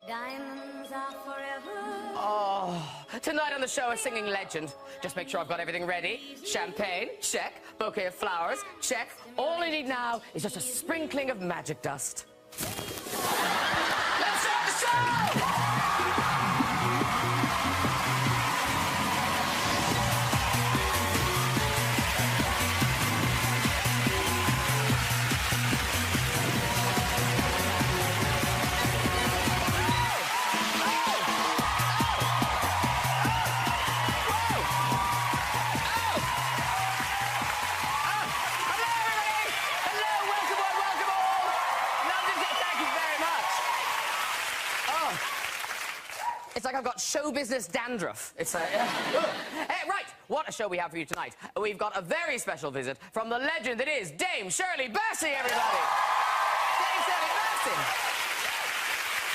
Diamonds are forever. Oh, tonight on the show, a singing legend. Just make sure I've got everything ready. Champagne, check. Bouquet of flowers, check. All I need now is just a sprinkling of magic dust. Let's start the show! It's like I've got show business dandruff. It's right, what a show we have for you tonight. We've got a very special visit from the legend that is Dame Shirley Bassey, everybody. Dame Shirley Bassey.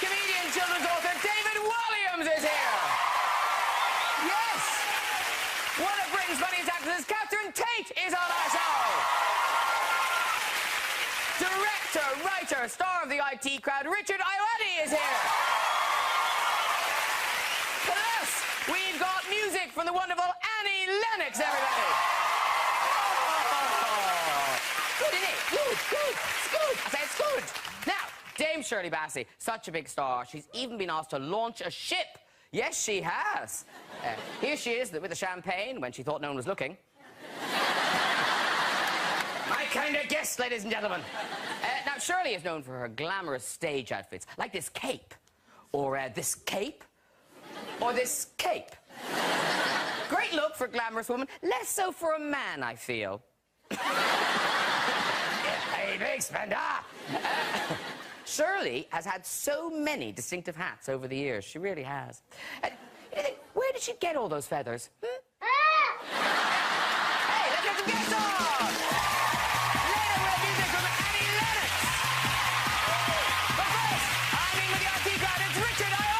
Comedian, children's author David Walliams is here. Yes. One of Britain's funniest actresses, Tate, is on our show. Director, writer, star of the IT crowd, Ayoade is here. We've got music from the wonderful Annie Lennox, everybody. Oh. Good, isn't it? Good, good. It's good. I say it's good. Now, Dame Shirley Bassey, such a big star, she's even been asked to launch a ship. Yes, she has. Here she is with the champagne when she thought no one was looking. My kind of guest, ladies and gentlemen. Now, Shirley is known for her glamorous stage outfits, like this cape, or this cape, or this cape. Great look for a glamorous woman, less so for a man, I feel. Hey, big spender! Shirley has had so many distinctive hats over the years. She really has. Where did she get all those feathers? Hey, let's get some guests on! Later, we'll have music from Annie Lennox. But first, I'm in with the RT crowd. It's Richard Ayoade.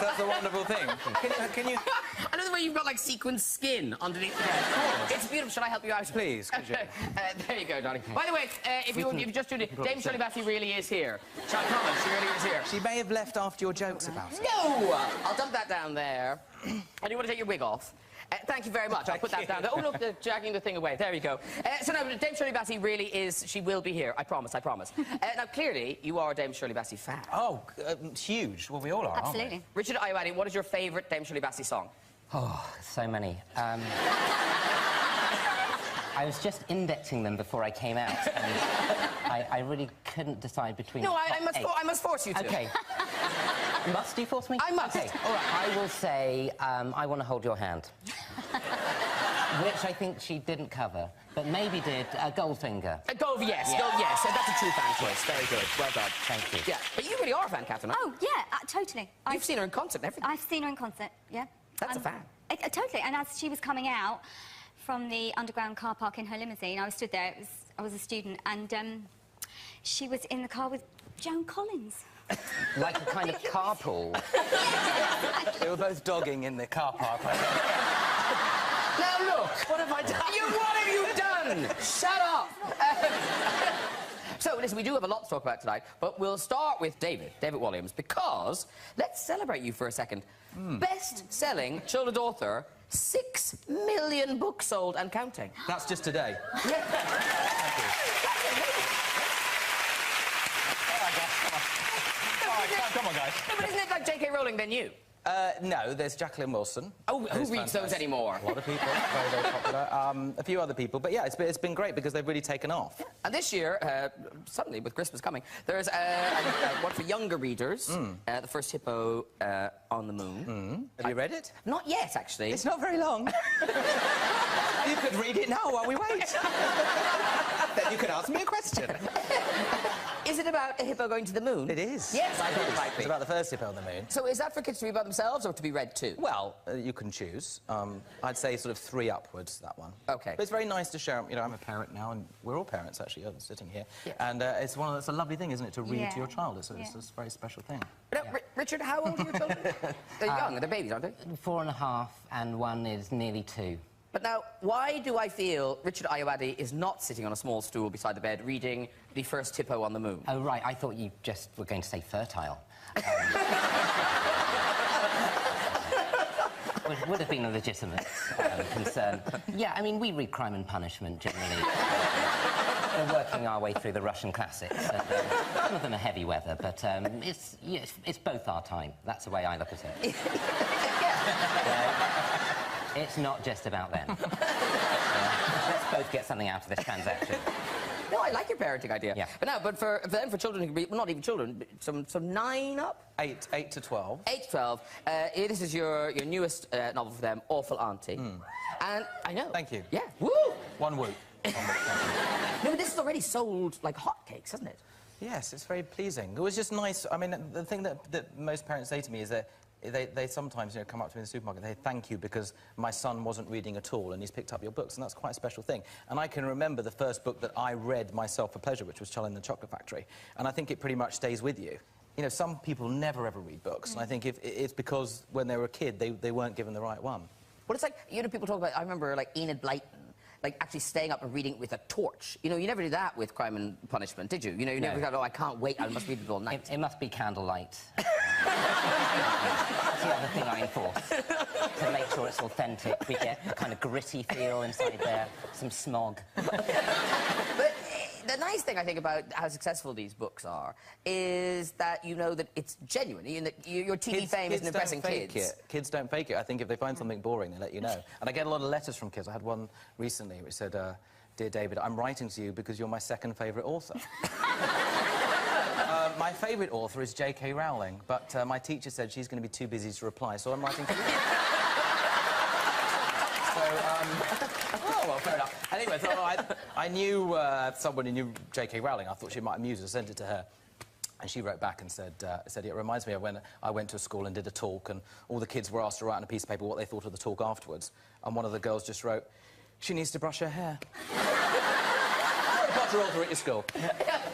That's a wonderful thing. Can you... I know the way you've got, like, sequined skin underneath the head. It's beautiful. Should I help you out? Please, could you? There you go, darling. By the way, if you just tuned in, Dame Shirley Bassey really is here. I promise, she really is here. She may have left after your jokes about it. No! I'll dump that down there. And you want to take your wig off? Thank you very much. I'll put that down there. Oh, look, they're dragging the thing away. There you go. So, no, Dame Shirley Bassey really is... She will be here. I promise, I promise. Now, clearly, you are a Dame Shirley Bassey fan. Oh, huge. Well, we all are, Absolutely. aren't we? Richard Ayoade, what is your favourite Dame Shirley Bassey song? Oh, so many. I was just indexing them before I came out, and I really couldn't decide between... No, I must force you to. OK. Must you force me? I must. OK, all right. I will say, I Want to Hold Your Hand. Which I think she didn't cover, but maybe did Goldfinger. Yes. Yes. That's a true fan choice. Very good. Well done. Thank you. Yeah, but you really are a fan, Catherine. Oh, yeah, totally. You've seen her in concert and everything. I've seen her in concert, yeah. That's a fan. Totally, and as she was coming out from the underground car park in her limousine, I was stood there, I was a student, and she was in the car with Joan Collins. Like a kind of carpool. They were both dogging in the car park. Now, look. What have I done? What have you done? Shut up. So, listen, we do have a lot to talk about tonight, but we'll start with David Walliams, because let's celebrate you for a second. Best-selling children's author, 6 million books sold and counting. That's just today. Yeah. Come on, guys. No, but isn't it like J.K. Rowling than you? No, there's Jacqueline Wilson. Oh, who reads those anymore? A lot of people, very, very popular. A few other people, but yeah, it's been great because they've really taken off. And this year, suddenly with Christmas coming, there's one for younger readers, The First Hippo on the Moon. Have you read it? Not yet, actually. It's not very long. You could read it now while we wait. Then you could ask me a question. Is it about a hippo going to the moon? It is. Yes, I thought it might It's be. about the first hippo on the moon. So is that for kids to read about themselves or to be read to? Well, you can choose. I'd say sort of 3 upwards, that one. OK. But it's very nice to share. You know, I'm a parent now, and we're all parents, actually, sitting here. Yeah. And it's a lovely thing, isn't it, to read to your child? It's a very special thing. Now, Richard, how old are your children? They're young, they're babies, aren't they? 4.5, and one is nearly 2. But now, why do I feel Richard Ayoade is not sitting on a small stool beside the bed reading The First Hippo on the Moon? Oh, right, I thought you just were going to say fertile. Would have been a legitimate concern. Yeah, I mean, we read Crime and Punishment, generally. We're working our way through the Russian classics. And, some of them are heavy weather, but it's both our time. That's the way I look at it. It's not just about them. Let's both get something out of this transaction. No, I like your parenting idea. Yeah. But for children who can read, well, not even children, some 9 up? 8 to 12. 8 to 12. This is your newest novel for them, Awful Auntie. And I know. Thank you. Yeah. Woo! One whoop. No, but this is already sold like hotcakes, hasn't it? Yes, it's very pleasing. It was just nice. I mean, the thing that most parents say to me is that they sometimes, you know, come up to me in the supermarket and they thank you because my son wasn't reading at all and he's picked up your books, and that's quite a special thing. And I can remember the first book that I read myself for pleasure, which was Charlie and the Chocolate Factory, and I think it pretty much stays with you. You know, some people never ever read books, and I think if it's because when they were a kid they weren't given the right one. Well, it's like, you know, people talk about, I remember, like, Enid Blyton, like, actually staying up and reading it with a torch. You know, you never did that with Crime and Punishment, did you? You know, you never thought, oh, I can't wait, I must read it all night. It must be candlelight. That's the other thing I enforce. To make sure it's authentic, we get a kind of gritty feel inside there, some smog. But the nice thing, I think, about how successful these books are is that you know that it's genuine. Your TV fame isn't impressing kids. Kids don't fake it. I think if they find something boring, they let you know. And I get a lot of letters from kids. I had one recently which said, "Dear David, I'm writing to you because you're my second favourite author." My favourite author is J.K. Rowling, but my teacher said she's going to be too busy to reply, so I'm writing to you. Oh, well, fair enough. Anyway, so I knew someone who knew J.K. Rowling. I thought she might amuse her. I sent it to her. And she wrote back and said, it reminds me of when I went to a school and did a talk, and all the kids were asked to write on a piece of paper what they thought of the talk afterwards. And one of the girls just wrote, "She needs to brush her hair." Harry Potter author at your school.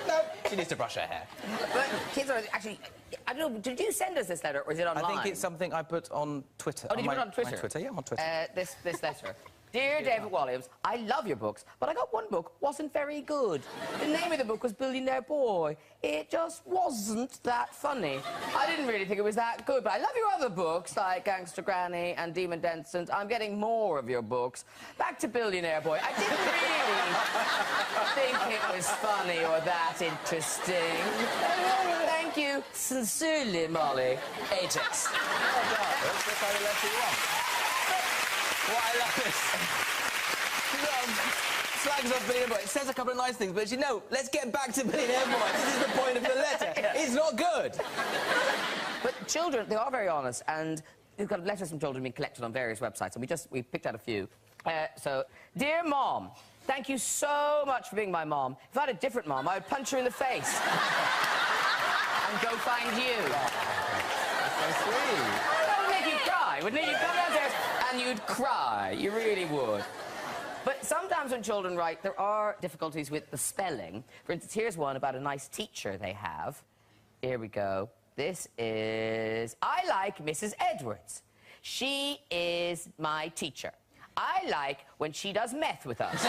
No, she needs to brush her hair. But kids are actually... I don't know, did you send us this letter, or is it online? I think it's something I put on Twitter. Oh, did you put it on Twitter? My Twitter, yeah, I'm on Twitter. This letter. Dear David Walliams, I love your books, but I got one book wasn't very good. The name of the book was Billionaire Boy. It just wasn't that funny. I didn't really think it was that good, but I love your other books, like Gangster Granny and Demon Densons. I'm getting more of your books. Back to Billionaire Boy. I didn't really think it was funny or that interesting. Thank you. Sincerely, Molly. Ajax. What I love is... slags off Billionaire Boy. It says a couple of nice things, but you know, let's get back to Billionaire Boy. This is the point of the letter. It's not good. But children, they are very honest, and we've got letters from children being collected on various websites, and we picked out a few. So, dear Mom, thank you so much for being my mom. If I had a different mom, I would punch her in the face. And go find you. That's so sweet. That would make you cry, wouldn't it? You'd come downstairs and you'd cry. You really would. But sometimes when children write, there are difficulties with the spelling. For instance, here's one about a nice teacher they have. Here we go. This is... I like Mrs. Edwards. She is my teacher. I like when she does meth with us.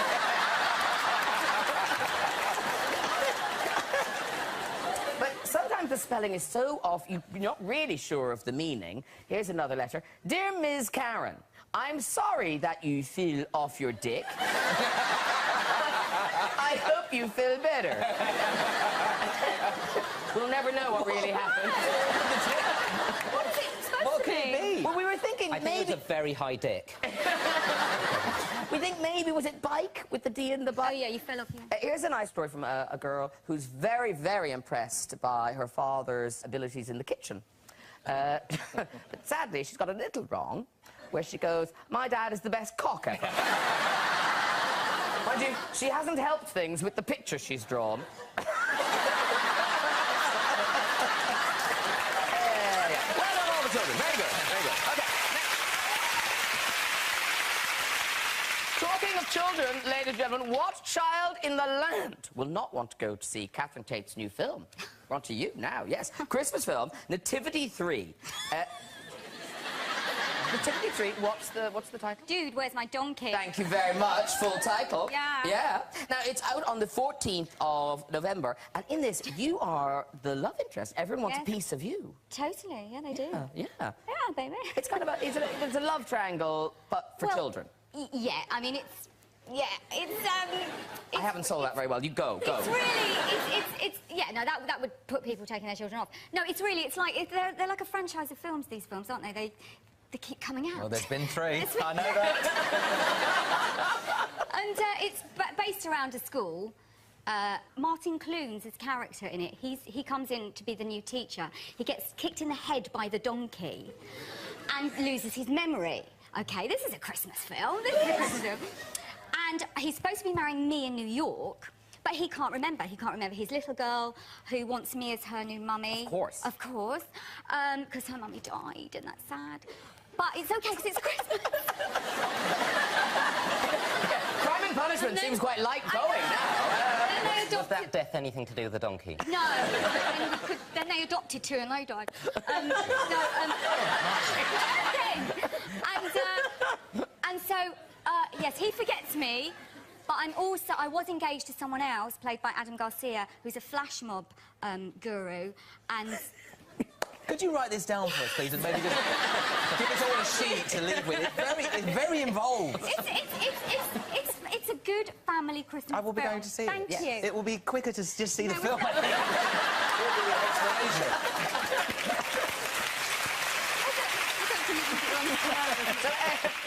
But sometimes the spelling is so off, you're not really sure of the meaning. Here's another letter. Dear Ms. Karen, I'm sorry that you feel off your dick. I hope you feel better. We'll never know what really happened. What could it be? Well, we were thinking I think maybe... it was a very high dick. We think maybe, was it bike, with the D in the bike? Oh, yeah, you fell off, yeah. Here's a nice story from a girl who's very, very impressed by her father's abilities in the kitchen. But sadly, she's got a little wrong, where she goes, "My dad is the best cock ever." Mind you, she hasn't helped things with the picture she's drawn. Yeah. Well done, all the children. Very good, very good. OK, next. Talking of children, ladies and gentlemen, what child in the land will not want to go to see Catherine Tate's new film? We're on to you now, yes. Christmas film, Nativity 3. Nativity 3, what's the title? Dude, where's my donkey? Thank you very much. Full title. Yeah. Yeah. Now, it's out on the 14th of November, and in this, you are the love interest. Everyone wants a piece of you. Totally, yeah, they do. Yeah. Yeah, baby. It's kind of a, it's a love triangle, but for children. Yeah, I mean, it's... Yeah, it's, I haven't sold that very well. You go. It's really, yeah, no, that would put people taking their children off. No, it's really, it's like, they're like a franchise of films, these films, aren't they? They keep coming out. Well, there's been 3. I know that. And it's based around a school. Martin Clunes' character in it, he comes in to be the new teacher. He gets kicked in the head by the donkey and loses his memory. OK, this is a Christmas film. This is a Christmas film. And he's supposed to be marrying me in New York, but he can't remember. He can't remember his little girl who wants me as her new mummy. Of course. Of course. Because her mummy died, and that's sad. But it's OK, because it's Christmas. Crime and Punishment seems quite light going now. Was that death anything to do with the donkey? No. Then they adopted 2 and they died. And so, yes, he forgets me, but I was engaged to someone else, played by Adam Garcia, who's a flash mob guru, and... Could you write this down for us, please, and maybe just give us all a sheet to live with? It's very involved. It's a good family Christmas film. I will be going to see it. Thank you. It will be quicker to just see the film, I think. It'll be an explanation. So,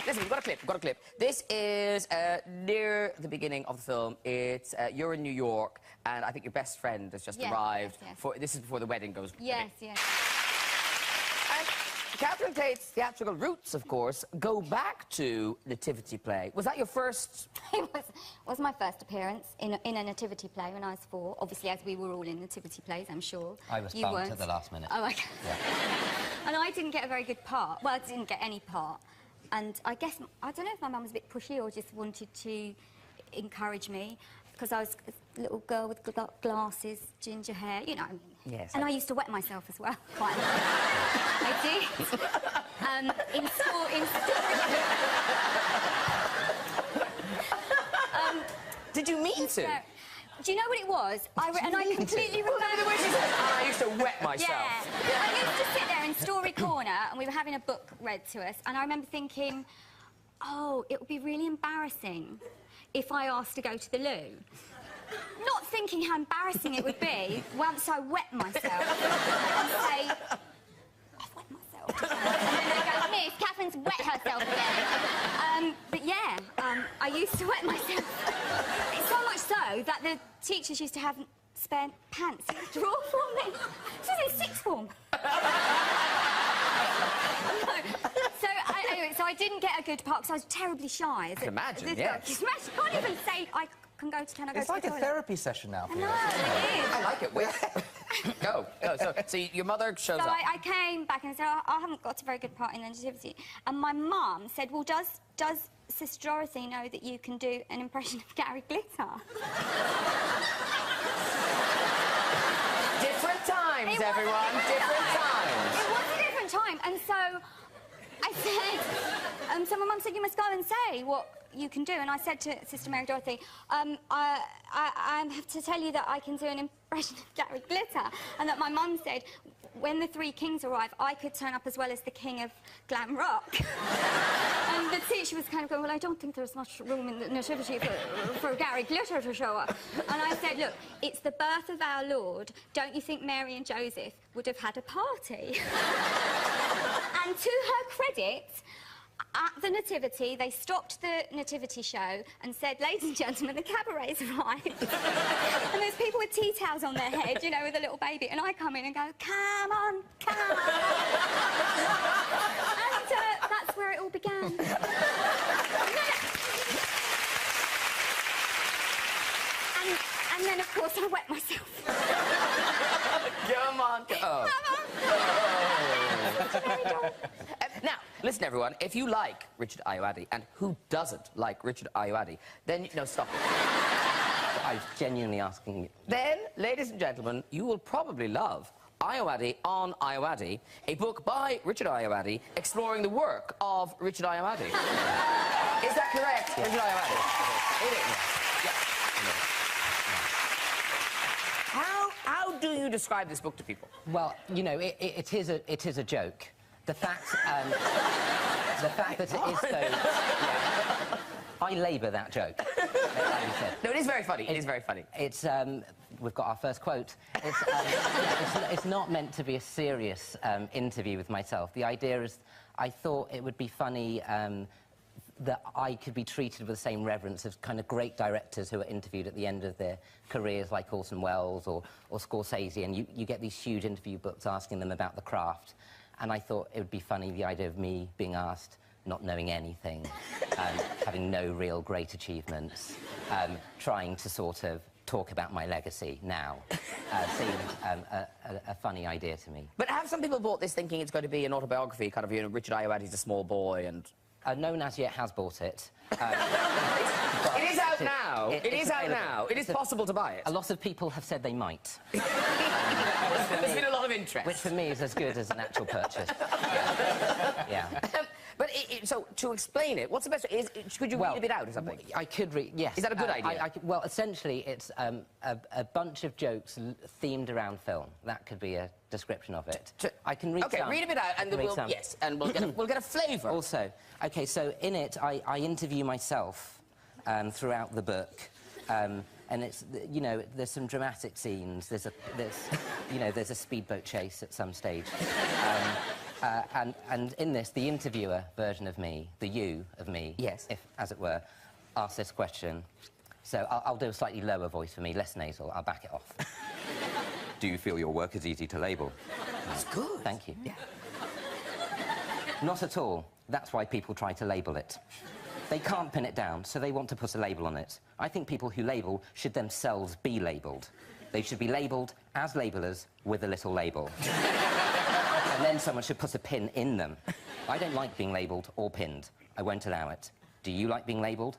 listen, we've got a clip. This is near the beginning of the film. It's you're in New York, and I think your best friend has just arrived. Yes. This is before the wedding goes. Yes, yes. And Catherine Tate's theatrical roots, of course, go back to Nativity play. Was that your first? It was my first appearance in a nativity play when I was 4. Obviously, as we were all in nativity plays, I'm sure. I was bumped at the last minute. Oh, okay. Yeah. And I didn't get a very good part. Well, I didn't get any part. And I guess, I don't know if my mum was a bit pushy or just wanted to encourage me, because I was a little girl with glasses, ginger hair, you know. Yes. And I used to wet myself as well, quite a lot. I did. In school... Did you mean to? Do you know what it was? I completely remember... I used to wet myself. Yeah. I used to sit there in Story Corner, and we were having a book read to us, and I remember thinking, oh, it would be really embarrassing if I asked to go to the loo. Not thinking how embarrassing it would be once I wet myself and say, I've wet myself. And then they go, Miss, Catherine's wet herself again. But yeah, I used to wet myself. It's so much so that the teachers used to have spare pants in the drawer for me. This was in 6th form. Anyway, so I didn't get a good part because I was terribly shy. I can imagine, yes. You can't even say, can I go to the toilet? It's like a therapy session now for you. No, it is. I like it. Go. So your mother shows up. So I came back and I said, I haven't got a very good part in the nativity. And my mum said, well, does Sister Dorothy know that you can do an impression of Gary Glitter? Different times, everyone. Different times. It was a different time. And so I said, so my mum said, you must go and say what you can do. And I said to Sister Mary Dorothy, I have to tell you that I can do an impression of Gary Glitter. And that my mum said, when the 3 kings arrive, I could turn up as well as the king of glam rock. And the teacher was kind of going, well, I don't think there's much room in the nativity for Gary Glitter to show up. And I said, look, it's the birth of our Lord. Don't you think Mary and Joseph would have had a party? And to her credit, at the nativity, they stopped the nativity show and said, ladies and gentlemen, the cabaret's arrived. And there's people with tea towels on their head, you know, with a little baby. And I come in and go, come on, come on. And that's where it all began. And then, of course, I wet myself. Come on, go. Now, listen, everyone. If you like Richard Ayoade, and who doesn't like Richard Ayoade, then... No, stop. I was genuinely asking you. Then, ladies and gentlemen, you will probably love Ayoade on Ayoade, a book by Richard Ayoade exploring the work of Richard Ayoade. Is that correct, Richard Ayoade? It is. Yeah. How do you describe this book to people? Well, you know, it is a joke. The fact that it is so... Yeah, I labour that joke. No, it is very funny. It is very funny. It's, we've got our first quote. It's not meant to be a serious interview with myself. The idea is, I thought it would be funny that I could be treated with the same reverence as kind of great directors who are interviewed at the end of their careers, like Orson Welles or Scorsese, and you get these huge interview books asking them about the craft. And I thought it would be funny, the idea of me being asked, not knowing anything, having no real great achievements, trying to sort of talk about my legacy now, seemed a funny idea to me. But have some people bought this thinking it's going to be an autobiography, kind of, you know, Richard Ayoade's a small boy and... No one as yet has bought it. It is out now. It is out now. It is possible to buy it. A lot of people have said they might. There's been a lot of interest. Which for me is as good as an actual purchase. Yeah. But so, to explain it, what's the best... could you read a bit out or something? I could read, yes. Is that a good idea? Well, essentially, it's a bunch of jokes themed around film. That could be a description of it. I can read some. OK, read a bit out, and we'll get a flavour. Also, OK, so in it, I interview myself throughout the book. And it's, you know, there's some dramatic scenes. There's a speedboat chase at some stage. And in this, the interviewer version of me, the you of me, yes, if, as it were, asks this question. So I'll do a slightly lower voice for me, less nasal. I'll back it off. Do you feel your work is easy to label? That's good. Thank you. Yeah. Not at all. That's why people try to label it. They can't pin it down, so they want to put a label on it. I think people who label should themselves be labelled. They should be labelled as labellers with a little label. And then someone should put a pin in them. I don't like being labelled or pinned. I won't allow it. Do you like being labelled?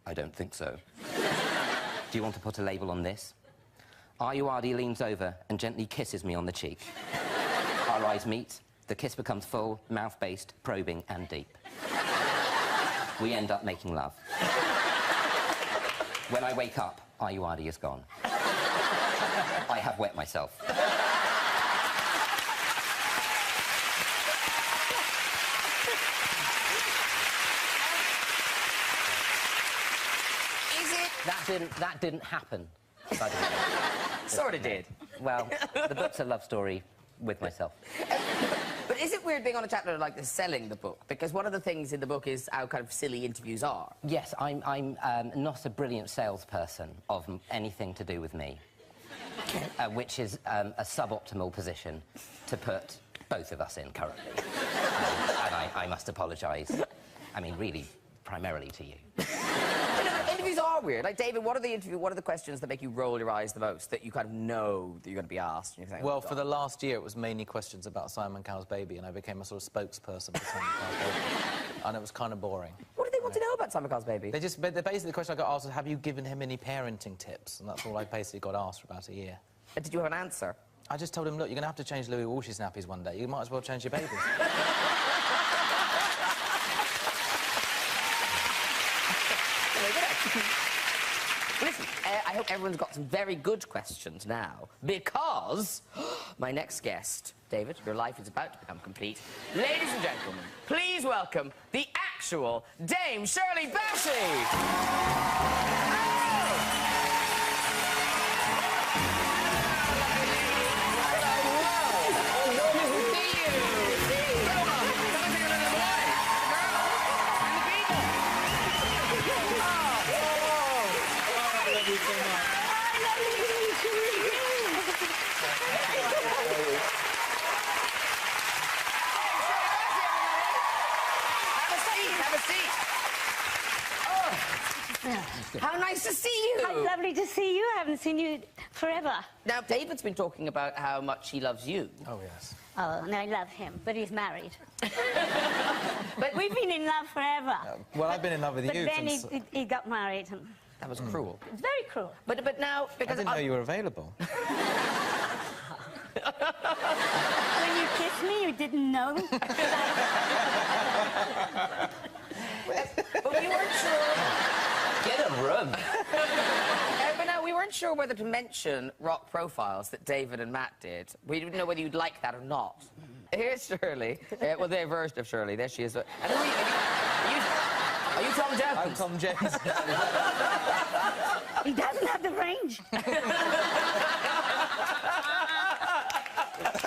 I don't think so. Do you want to put a label on this? Ayoade leans over and gently kisses me on the cheek. Our eyes meet. The kiss becomes full, mouth-based, probing and deep. We end up making love. When I wake up, Ayoade is gone. I have wet myself. That didn't happen, by the way. Sort of did. Well, the book's a love story with myself. But is it weird being on a chapter like this, selling the book? Because one of the things in the book is how kind of silly interviews are. Yes, I'm not a brilliant salesperson of anything to do with me, which is a suboptimal position to put both of us in currently. And I must apologise. I mean, really, primarily to you. Interviews are weird. Like, David, what are the questions that make you roll your eyes the most, that you kind of know that you're going to be asked? And you think, well, for the last year, it was mainly questions about Simon Cowell's baby, and I became a sort of spokesperson for Simon Cowell's baby. And it was kind of boring. What do they want to know about Simon Cowell's baby? Basically, the question I got asked was, have you given him any parenting tips? And that's all I basically got asked for about a year. And did you have an answer? I just told him, look, you're going to have to change Louis Walsh's nappies one day. You might as well change your babies. Listen, I hope everyone's got some very good questions now, because my next guest, David, your life is about to become complete. Ladies and gentlemen, please welcome the actual Dame Shirley Bassey! Have a seat. Oh. How nice to see you. It's lovely to see you. I haven't seen you forever. Now, David's been talking about how much he loves you. Oh, yes. Oh, and I love him, but he's married. But we've been in love forever. Well, I've been in love with you then since... he got married. And That was cruel. it's very cruel. But now, I because didn't know you were available. When you kissed me, you didn't know. But we weren't sure. Get a room. But now, we weren't sure whether to mention rock profiles that David and Matt did. We didn't know whether you'd like that or not. Here's Shirley. Well, their version of Shirley. There she is. And who are you Tom Jones? I'm Tom Jones. He doesn't have the range.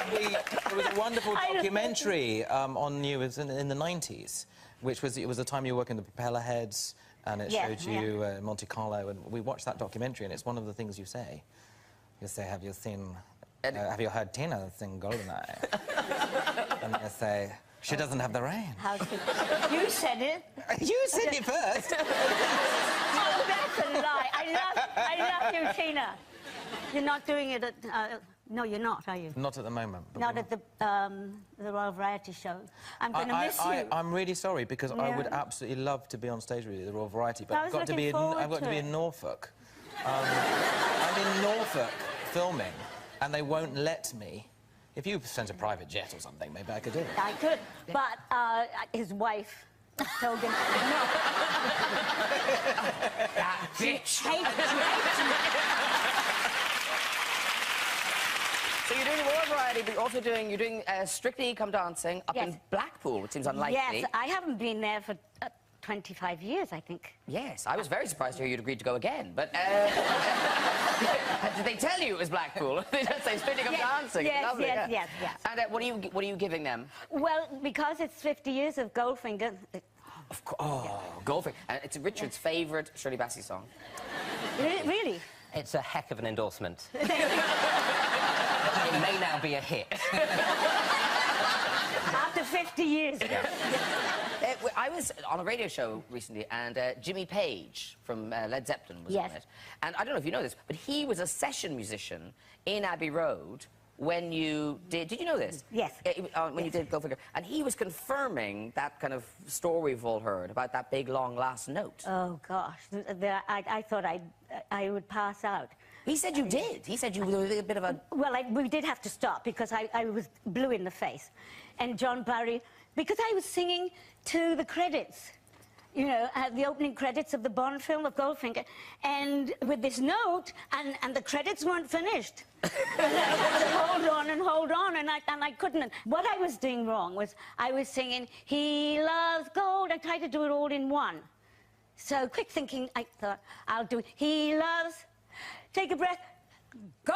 There was a wonderful documentary on you in the 90s, which was, it was the time you were working the propeller heads, and it showed you Monte Carlo, and we watched that documentary, and it's one of the things you say. You say, have you heard Tina sing Goldeneye? And you say, she doesn't have the range. You said it. You said it first. Oh, that's a lie. I love you, Tina. You're not doing it at... no, you're not, are you? Not at the moment. Not at the Royal Variety Show. I'm going to miss you. I'm really sorry, because I would absolutely love to be on stage with you at the Royal Variety, but I've got to be in Norfolk. I'm in Norfolk filming, and they won't let me. If you sent a private jet or something, maybe I could do it. I could, but his wife told him no. That bitch. So you're doing the Royal Variety, but you're also doing Strictly Come Dancing up in Blackpool, which seems unlikely. Yes, I haven't been there for 25 years, I think. Yes, I was very surprised to hear you'd agreed to go again, but... did they tell you it was Blackpool? They just say Strictly Come Dancing. Yes, Lovely, yes. And what are you giving them? Well, because it's 50 years of Goldfinger... Of course. Oh, Goldfinger. And it's Richard's favourite Shirley Bassey song. Really? It's a heck of an endorsement. It may now be a hit. After 50 years. I was on a radio show recently, and Jimmy Page from Led Zeppelin was on it. And I don't know if you know this, but he was a session musician in Abbey Road when you did you know this? Yes. When you did Goldfinger. And he was confirming that kind of story we've all heard about that big, long last note. Oh, gosh. I thought I would pass out. He said you did. He said you were a bit of a... Well, we did have to stop because I was blue in the face. And John Barry, because I was singing to the credits, you know, the opening credits of the Bond film of Goldfinger, and with this note, and the credits weren't finished. Hold on, and I couldn't. What I was doing wrong was I was singing, he loves gold. I tried to do it all in one. So, quick thinking, I thought, I'll do it. He loves... Take a breath. Go!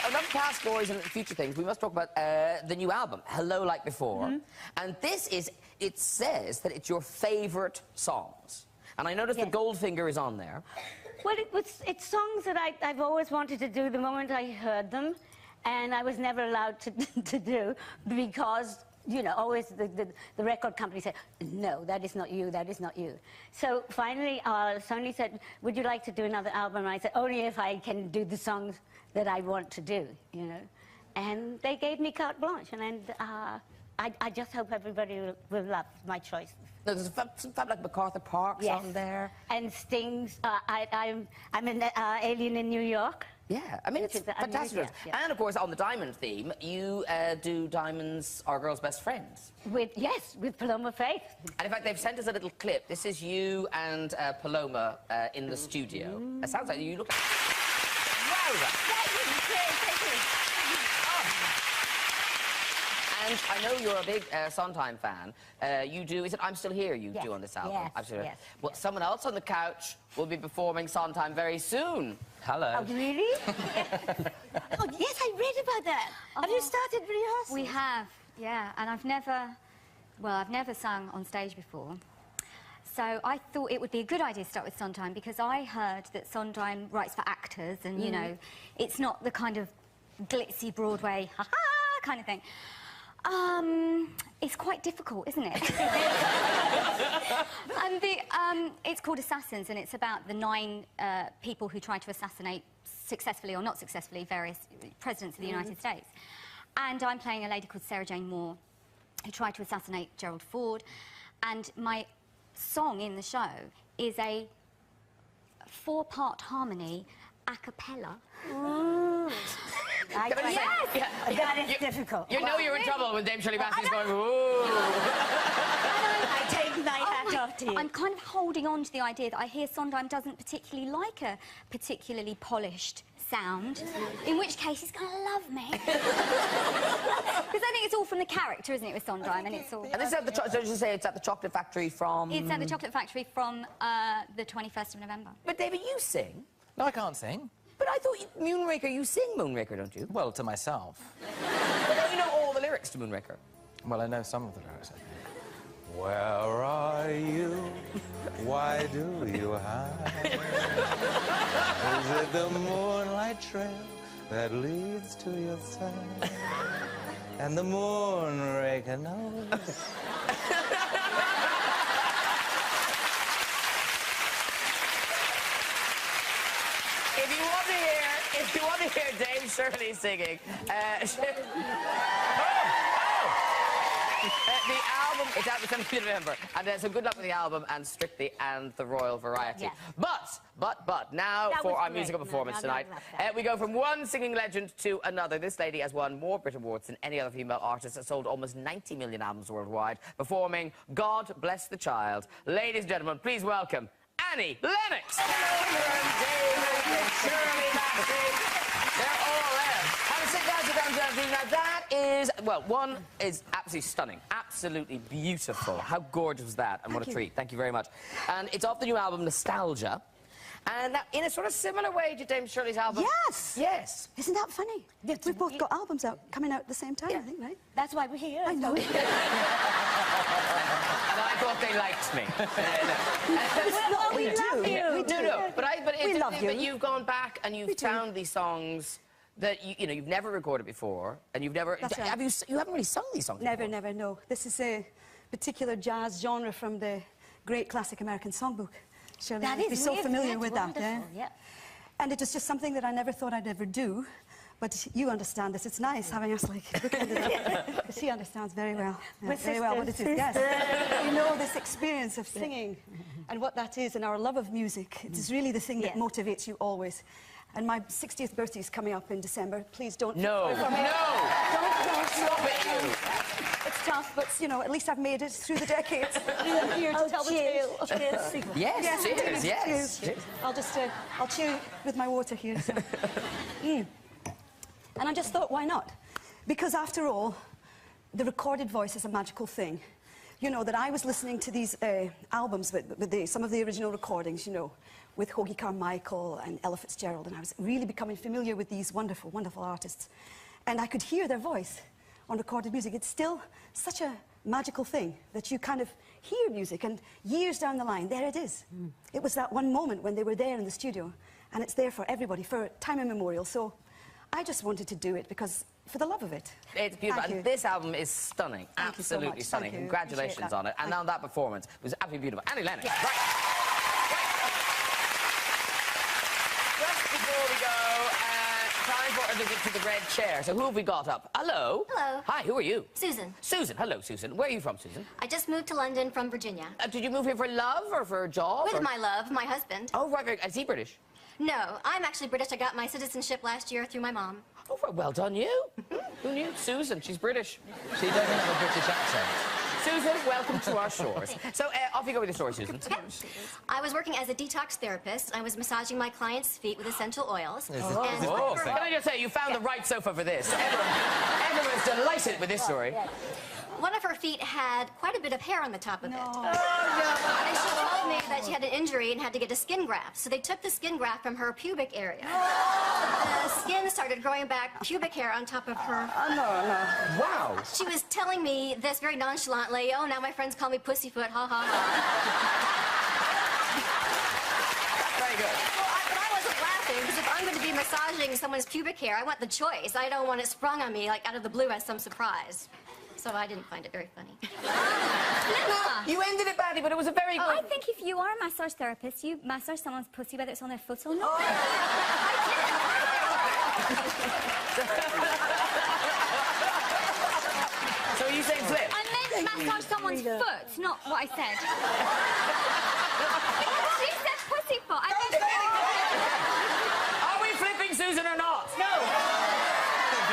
Enough past stories and future things. We must talk about the new album, Hello Like Before. And this is, it says that it's your favourite songs. And I noticed that Goldfinger is on there. Well, it's songs that I've always wanted to do the moment I heard them, and I was never allowed to do because... You know, always the record company said, no, that is not you, that is not you. So finally, Sony said, would you like to do another album? And I said, only if I can do the songs that I want to do, you know. And they gave me carte blanche, and I just hope everybody will love my choices. No, there's some fab like MacArthur Park's on there. And Sting's, I'm an alien in New York. Yeah, I mean, it's fantastic. And, of course, on the Diamond theme, you do Diamond's Our Girl's Best Friends. With Paloma Faith. And, in fact, they've sent us a little clip. This is you and Paloma in the studio. It sounds like you look like... Wowza! Thank you. And I know you're a big Sondheim fan. You do... Is it I'm Still Here you do on this album? Yes, Absolutely. yes. Well, someone else on the couch will be performing Sondheim very soon. Hello. Oh, really? Oh, yes, I read about that. Have you started rehearsing? We have, yeah. And I've never sung on stage before. So I thought it would be a good idea to start with Sondheim because I heard that Sondheim writes for actors and, you know, it's not the kind of glitzy Broadway, ha-ha kind of thing. It's quite difficult, isn't it? It's called Assassins, and it's about the 9 people who tried to assassinate, successfully or not successfully, various presidents of the United States. And I'm playing a lady called Sarah Jane Moore, who tried to assassinate Gerald Ford. And my song in the show is a 4-part harmony a cappella. That is difficult. You know you're in trouble when Dame Shirley Bassey's going, ooh. I take my hat off to you. I'm kind of holding on to the idea that I hear Sondheim doesn't particularly like a particularly polished sound, in which case he's going to love me. Because I think it's all from the character, isn't it, with Sondheim? And it's all... And this is at the... So you say it's at the Chocolate Factory from... It's at the Chocolate Factory from the 21st of November. But, David, you sing. No, I can't sing. But I thought Moonraker, you sing Moonraker, don't you? Well, to myself. But don't you know all the lyrics to Moonraker? Well, I know some of the lyrics, I think. Where are you? Why do you hide? Is it the moonlight trail that leads to your side? And the moonraker knows. If you want to hear Dame Shirley singing, the album, it's out the 17th of November, and so good luck with the album and Strictly and the Royal Variety. Yes. But now That for was our great. musical performance tonight. We go from one singing legend to another. This lady has won more Brit Awards than any other female artist, has sold almost 90 million albums worldwide, performing God Bless the Child. Ladies and gentlemen, please welcome Annie Lennox. Shirley Bassey. They're all there. Have a sit down. Now that is, well, one is absolutely stunning, absolutely beautiful. How gorgeous was that? And what a treat. Thank you very much. And it's off the new album, Nostalgia. And that, in a sort of similar way to Dame Shirley's album. Yes. Yes. Isn't that funny? We've both got albums out, coming out at the same time, I think, right? That's why we're here. I know. And I thought they liked me. We do. We do. No. But We love you. But you've gone back and you've found these songs that you know you've never recorded before, and you've never. That's right. You haven't really sung these songs. Never, no. This is a particular jazz genre from the great classic American songbook. Shirley, That you'd be is so really- familiar that's with that, wonderful, yeah. And it was just something that I never thought I'd ever do. But you understand this. It's nice having us like bookended it. Because she understands very well. Very well what it is. Yes. You know this experience of singing and what that is and our love of music. It is really the thing that motivates you always. And my 60th birthday is coming up in December. Please don't. No. Don't. Stop it, you. It's tough, but you know, at least I've made it through the decades. I'm here to tell the tale. Yes, cheers. Yes. Cheers. I'll just, I'll cheer with my water here. So. And I just thought, why not? Because after all, the recorded voice is a magical thing. You know, that I was listening to these albums with some of the original recordings, you know, with Hoagy Carmichael and Ella Fitzgerald, and I was really becoming familiar with these wonderful, wonderful artists. And I could hear their voice on recorded music. It's still such a magical thing that you kind of hear music, and years down the line, there it is. It was that one moment when they were there in the studio, and it's there for everybody, for time immemorial. So I just wanted to do it because, for the love of it. It's beautiful. Thank you. And this album is stunning. Thank you so Absolutely much. stunning. Thank you. Congratulations Appreciate on it. And that. now that performance was absolutely beautiful. Annie Lennox. Yes. Right. Just before we go, time for a visit to the red chair. So who have we got up? Hello. Hello. Hi, who are you? Susan. Susan. Hello, Susan. Where are you from, Susan? I just moved to London from Virginia. Did you move here for love or for a job? With or... my love, my husband. Oh, right. Is he British? No, I'm actually British. I got my citizenship last year through my mom. Oh, well done, you. Who knew? Susan, she's British. She doesn't have a British accent. Susan, welcome to our shores. So, off you go with the story, Susan. I was working as a detox therapist. I was massaging my clients' feet with essential oils. Can I just say, you found the right sofa for this. Everyone's delighted with this story. One of her feet had quite a bit of hair on the top of it. Oh, And she told me that she had an injury and had to get a skin graft. So they took the skin graft from her pubic area. The skin started growing back pubic hair on top of her. Wow. She was telling me this very nonchalantly. Oh, now my friends call me Pussyfoot. Ha, ha, ha. Very good. But I wasn't laughing, because if I'm going to be massaging someone's pubic hair, I want the choice. I don't want it sprung on me, like, out of the blue as some surprise. So I didn't find it very funny. You ended it badly, but it was a very good... I think if you are a massage therapist, you massage someone's pussy, whether it's on their foot or not. So are you saying flip? I meant massage someone's foot, not what I said. She said pussy foot. I meant... Are we flipping Susan or not? No!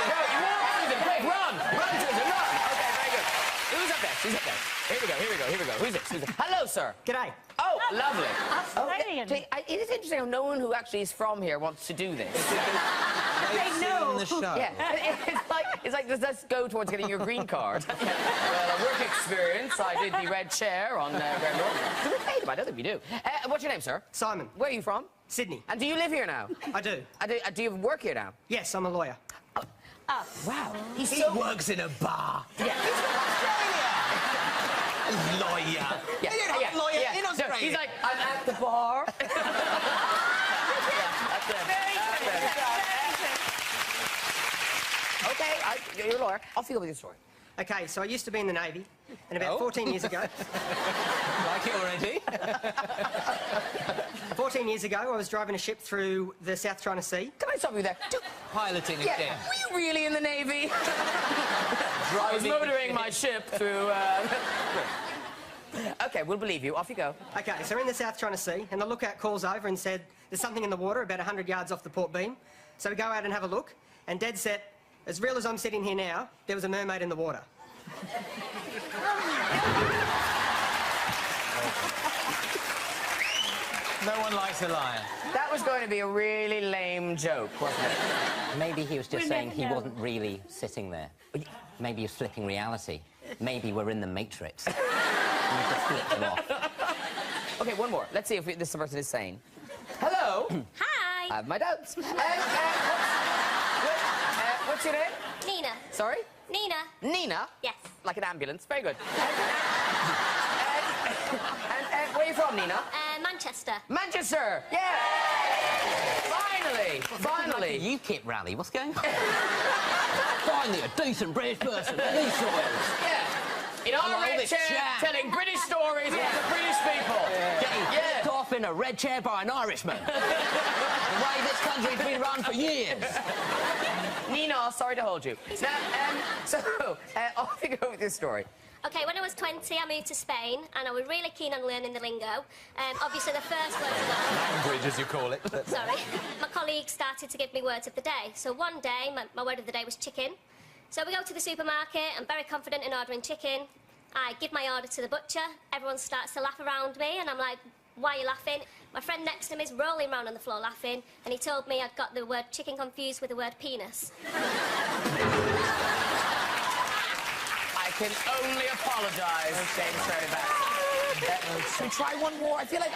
No, you won't, Susan. Quick, run! Run, Susan, run! Okay, very good. Who's up next? Who's up next? Here we go, here we go, here we go. Who's it? Susan. Hello, sir. G'day. Oh, lovely. Australian. Okay, it is interesting how no one who actually is from here wants to do this. They've seen the show. Yeah, it's like, does this go towards getting your green card? Well, a work experience, I did the red chair on Graham Norton. Do we pay them? I don't think we do. What's your name, sir? Simon. Where are you from? Sydney. And do you live here now? I do. Do you work here now? Yes, I'm a lawyer. Wow. He works in a bar. Yeah. Lawyer. Yeah. Lawyer in So Australia. he's like, I'm at the bar. That's it. Okay, you're a lawyer. Off you go with your story. Okay, so I used to be in the Navy, and about 14 years ago... Like it already? 14 years ago, I was driving a ship through the South China Sea. Can I stop you there? Piloting Yeah, again. were you really in the Navy? I was motoring my ship through... Okay, we'll believe you. Off you go. Okay, so we're in the South China Sea, and the lookout calls over and said, there's something in the water about 100 yards off the port beam. So we go out and have a look, and dead set, as real as I'm sitting here now, there was a mermaid in the water. No one likes a liar. That was going to be a really lame joke, wasn't it? Maybe he was just saying he wasn't really sitting there. Maybe he's flipping reality. Maybe we're in the Matrix. We just flipped him off. Okay, one more. Let's see if this person is sane. Hello. Hi. I have my doubts. What's your name? Nina. Sorry? Nina. Nina? Yes. Like an ambulance. Very good. And where are you from, Nina? Manchester. Manchester! Yeah! Finally! Finally! UKIP rally, what's going on? Finally, a decent British person. These soils. Yeah! In our like red this chair, chat. telling British stories about the British people. Getting Yeah. kicked off in a red chair by an Irishman. The way this country's been run for years. Nina, sorry to hold you. Now, off you go with this story. Okay, when I was 20, I moved to Spain, and I was really keen on learning the lingo. Obviously, the first words of Language, as you call it. Sorry. My colleagues started to give me words of the day. So one day, my word of the day was chicken. So we go to the supermarket. I'm very confident in ordering chicken. I give my order to the butcher. Everyone starts to laugh around me, and I'm like, why are you laughing? My friend next to me is rolling around on the floor laughing, and he told me I'd got the word chicken confused with the word penis. I can only apologise, James Shirley. Should we try one more? I feel like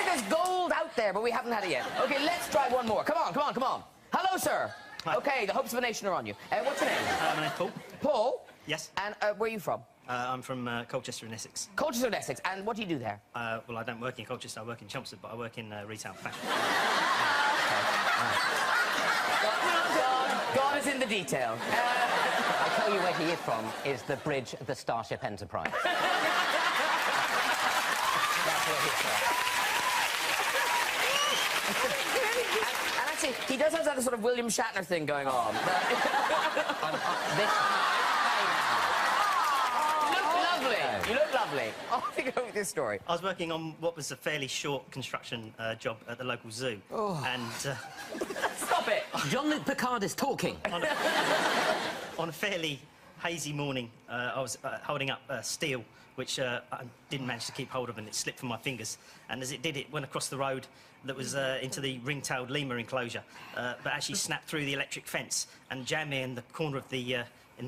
there's gold out there, but we haven't had it yet. Okay, let's try one more. Come on, come on, come on. Hello, sir. Hi. Okay, the hopes of a nation are on you. What's your name? My name's Paul. Paul? Yes. And where are you from? I'm from Colchester in Essex. Colchester in Essex. And what do you do there? Well, I don't work in Colchester, I work in Chelmsford, but I work in retail fashion. God is in the detail. I tell you where he is from is the bridge of the Starship Enterprise. That's where he's from. And actually, he does have that sort of William Shatner thing going on. You look lovely. Off you go with this story. I was working on what was a fairly short construction job at the local zoo. And... Stop it! Jean-Luc Picard is talking. on a fairly hazy morning, I was holding up steel, which I didn't manage to keep hold of, and it slipped from my fingers. And as it did, it went across the road that was into the ring-tailed lemur enclosure, but actually snapped through the electric fence and jammed me in the corner of the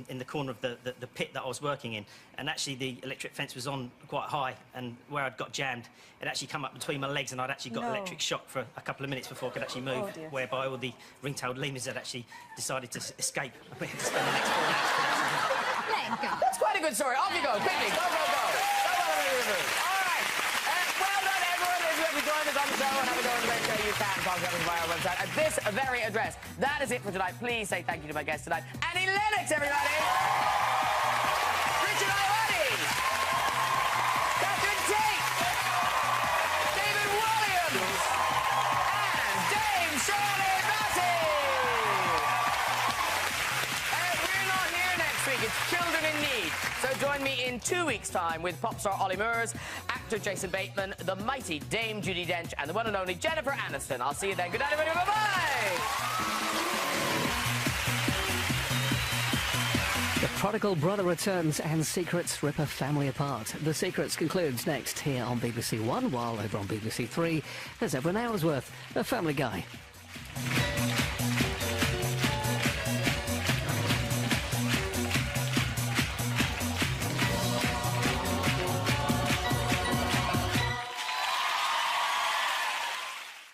in the corner of the pit that I was working in. And actually the electric fence was on quite high, and where I'd got jammed, it actually come up between my legs, and I'd actually got electric shock for a couple of minutes before I could actually move, whereby all the ring-tailed lemurs had actually decided to escape. We had to spend the next 4 hours. That's quite a good story. Off you go, quickly. Go, go, go. All right. Well done, everyone. If you have joined us on the show and have a go on the great show, you can contact us via our website at this very address. That is it for tonight. Please say thank you to my guest tonight, Annie Lennox, everybody. It's children in need. So join me in 2 weeks' time with pop star Ollie Murs, actor Jason Bateman, the mighty Dame Judi Dench, and the one and only Jennifer Aniston. I'll see you then. Good night, everybody. Bye-bye! The Prodigal Brother returns and secrets rip a family apart. The Secrets concludes next here on BBC One, while over on BBC Three, there's over an hour's worth of Family Guy.